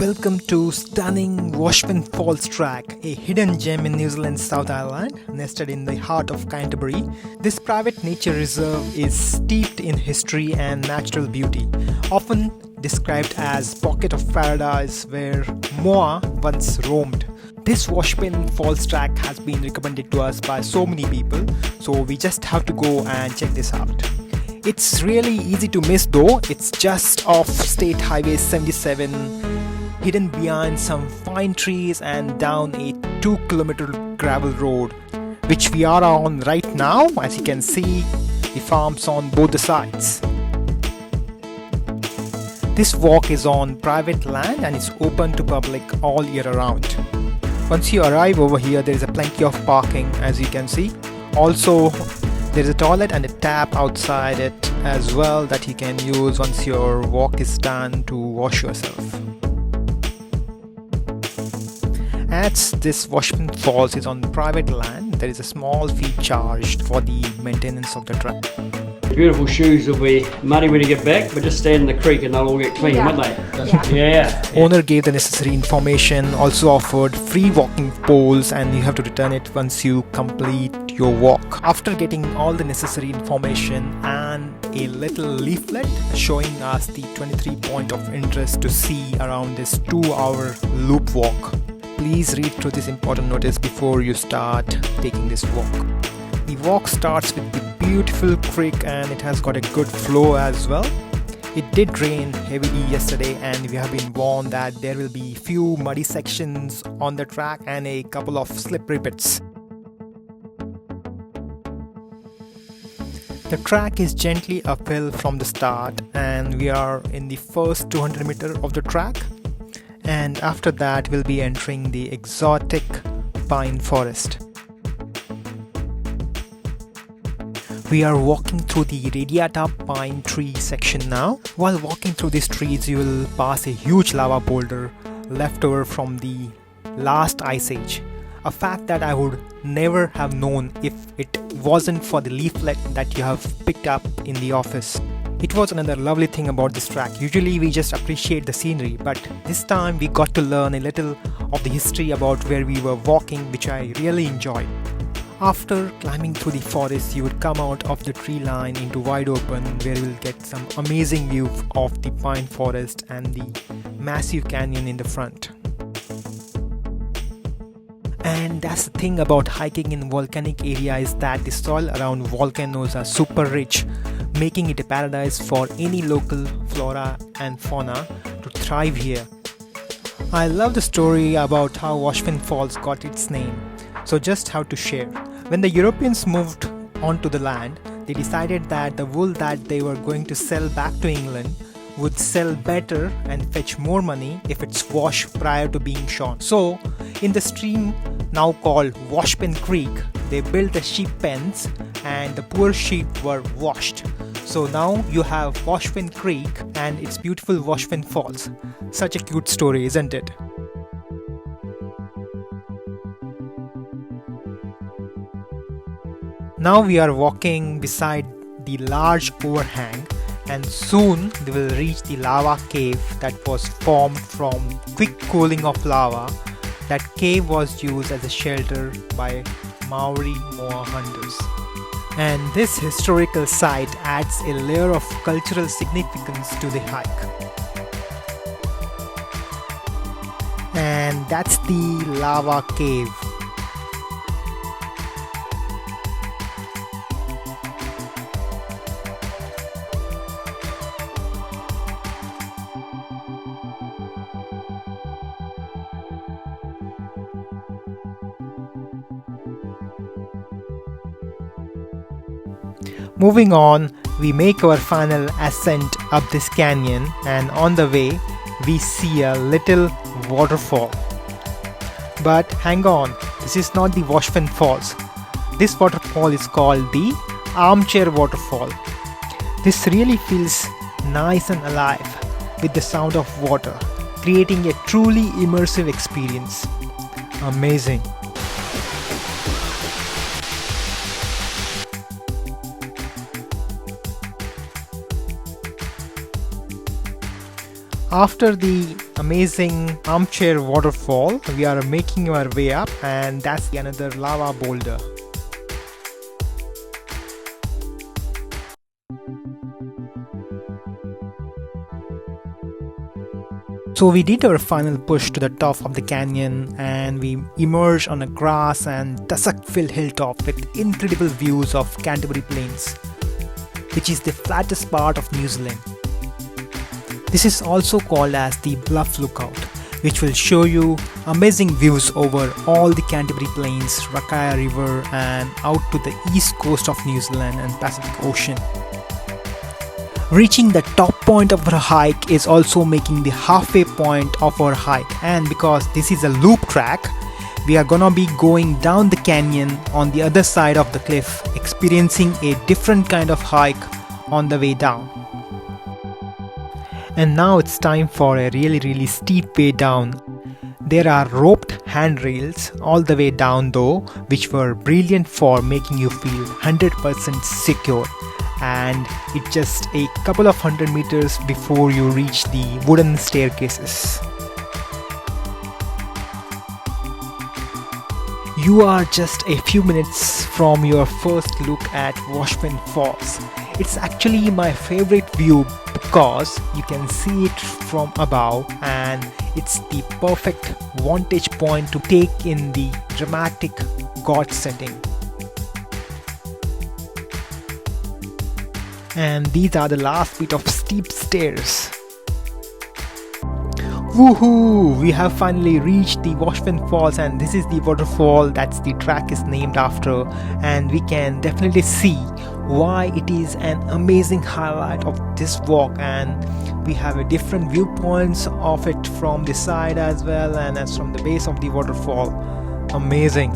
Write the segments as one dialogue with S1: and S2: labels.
S1: Welcome to stunning Washpen Falls track, a hidden gem in New Zealand's South Island, nested in the heart of Canterbury. This private nature reserve is steeped in history and natural beauty, often described as pocket of paradise where Moa once roamed. This Washpen Falls track has been recommended to us by so many people, so we just have to go and check this out. It's really easy to miss though. It's just off State Highway 77, hidden behind some fine trees and down a 2-kilometer gravel road, which we are on right now. As you can see, the farms on both the sides. This walk is on private land and it's open to public all year around. Once you arrive over here, there is plenty of parking, as you can see. Also, there is a toilet and a tap outside it as well that you can use once your walk is done to wash yourself. As this Washpen Falls is on private land, there is a small fee charged for the maintenance of the track.
S2: Beautiful shoes will be muddy when you get back, but just stand in the creek and they'll all get clean, won't they? Yeah.
S1: Owner gave the necessary information, also offered free walking poles, and you have to return it once you complete your walk. After getting all the necessary information and a little leaflet showing us the 23 points of interest to see around this 2-hour loop walk, please read through this important notice before you start taking this walk. The walk starts with the beautiful creek and it has got a good flow as well. It did rain heavily yesterday and we have been warned that there will be few muddy sections on the track and a couple of slippery bits. The track is gently uphill from the start and we are in the first 200 meters of the track, and after that we'll be entering the exotic pine forest. We are walking through the radiata pine tree section now. While walking through these trees, you will pass a huge lava boulder left over from the last ice age. A fact that I would never have known if it wasn't for the leaflet that you have picked up in the office. It was another lovely thing about this track. Usually we just appreciate the scenery, but this time we got to learn a little of the history about where we were walking, which I really enjoyed. After climbing through the forest, you would come out of the tree line into wide open where you will get some amazing view of the pine forest and the massive canyon in the front. And that's the thing about hiking in volcanic area is that the soil around volcanoes are super rich, making it a paradise for any local flora and fauna to thrive here. I love the story about how Washpen Falls got its name, so just have to share. When the Europeans moved onto the land, they decided that the wool that they were going to sell back to England would sell better and fetch more money if it's washed prior to being shorn. So, in the stream now called Washpen Creek, they built the sheep pens and the poor sheep were washed. So now you have Washpen Creek and its beautiful Washpen Falls. Such a cute story, isn't it? Now we are walking beside the large overhang and soon we will reach the lava cave that was formed from quick cooling of lava. That cave was used as a shelter by Maori Moa hunters. And this historical site adds a layer of cultural significance to the hike. And that's the lava cave. Moving on, we make our final ascent up this canyon, and on the way we see a little waterfall. But hang on, this is not the Washpen Falls. This waterfall is called the Armchair Waterfall. This really feels nice and alive with the sound of water, creating a truly immersive experience. Amazing. After the amazing armchair waterfall. We are making our way up, and that's another lava boulder. So we did our final push to the top of the canyon, and we emerged on a grass and tussock-filled hilltop with incredible views of Canterbury Plains, which is the flattest part of New Zealand. This is also called as the Bluff Lookout, which will show you amazing views over all the Canterbury Plains, Rakaia River, and out to the east coast of New Zealand and Pacific Ocean. Reaching the top point of our hike is also making the halfway point of our hike, and because this is a loop track, we are gonna be going down the canyon on the other side of the cliff, experiencing a different kind of hike on the way down. And now it's time for a really steep way down. There are roped handrails all the way down though, which were brilliant for making you feel 100% secure. And it's just a couple of 100 meters before you reach the wooden staircases. You are just a few minutes from your first look at Washpen Falls. It's actually my favorite view because you can see it from above, and it's the perfect vantage point to take in the dramatic gorge setting. And these are the last bit of steep stairs. Woohoo! We have finally reached the Washpen Falls, and this is the waterfall that's the track is named after, and we can definitely see why it is an amazing highlight of this walk. And we have a different viewpoints of it from the side as well, and as from the base of the waterfall. Amazing.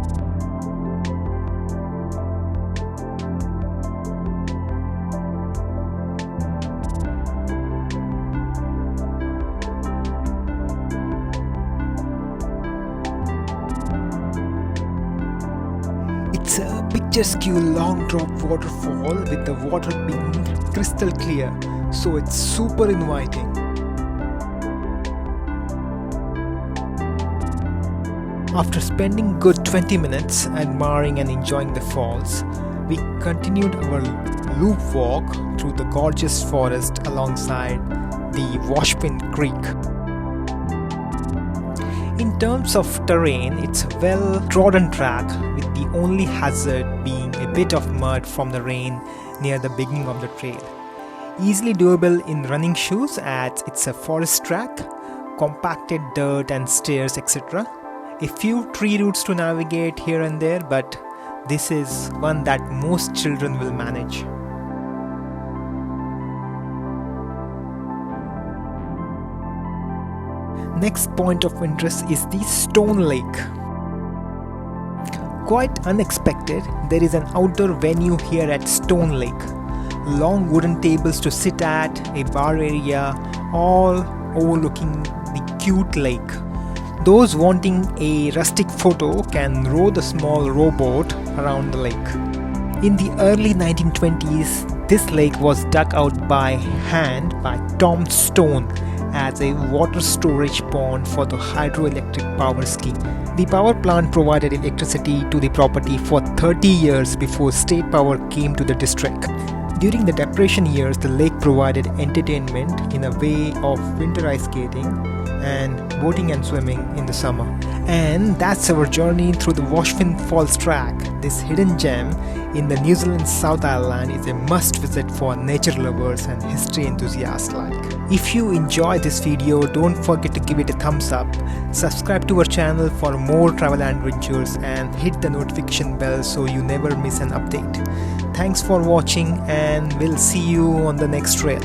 S1: It's a picturesque long drop waterfall with the water being crystal clear, so it's super inviting. After spending good 20 minutes admiring and enjoying the falls, we continued our loop walk through the gorgeous forest alongside the Washpen Creek. In terms of terrain, it's a well-trodden track, with the only hazard being a bit of mud from the rain near the beginning of the trail. Easily doable in running shoes as it's a forest track, compacted dirt and stairs, etc. A few tree routes to navigate here and there, but this is one that most children will manage. Next point of interest is the Stone Lake. Quite unexpected, there is an outdoor venue here at Stone Lake. Long wooden tables to sit at, a bar area, all overlooking the cute lake. Those wanting a rustic photo can row the small rowboat around the lake. In the early 1920s, this lake was dug out by hand by Tom Stone as a water storage pond for the hydroelectric power scheme. The power plant provided electricity to the property for 30 years before state power came to the district. During the Depression years, the lake provided entertainment in a way of winter ice skating and boating and swimming in the summer. And that's our journey through the Washpen Falls track. This hidden gem in the New Zealand South Island is a must visit for nature lovers and history enthusiasts alike. If you enjoyed this video, don't forget to give it a thumbs up, subscribe to our channel for more travel adventures, and hit the notification bell so you never miss an update. Thanks for watching, and we'll see you on the next trail.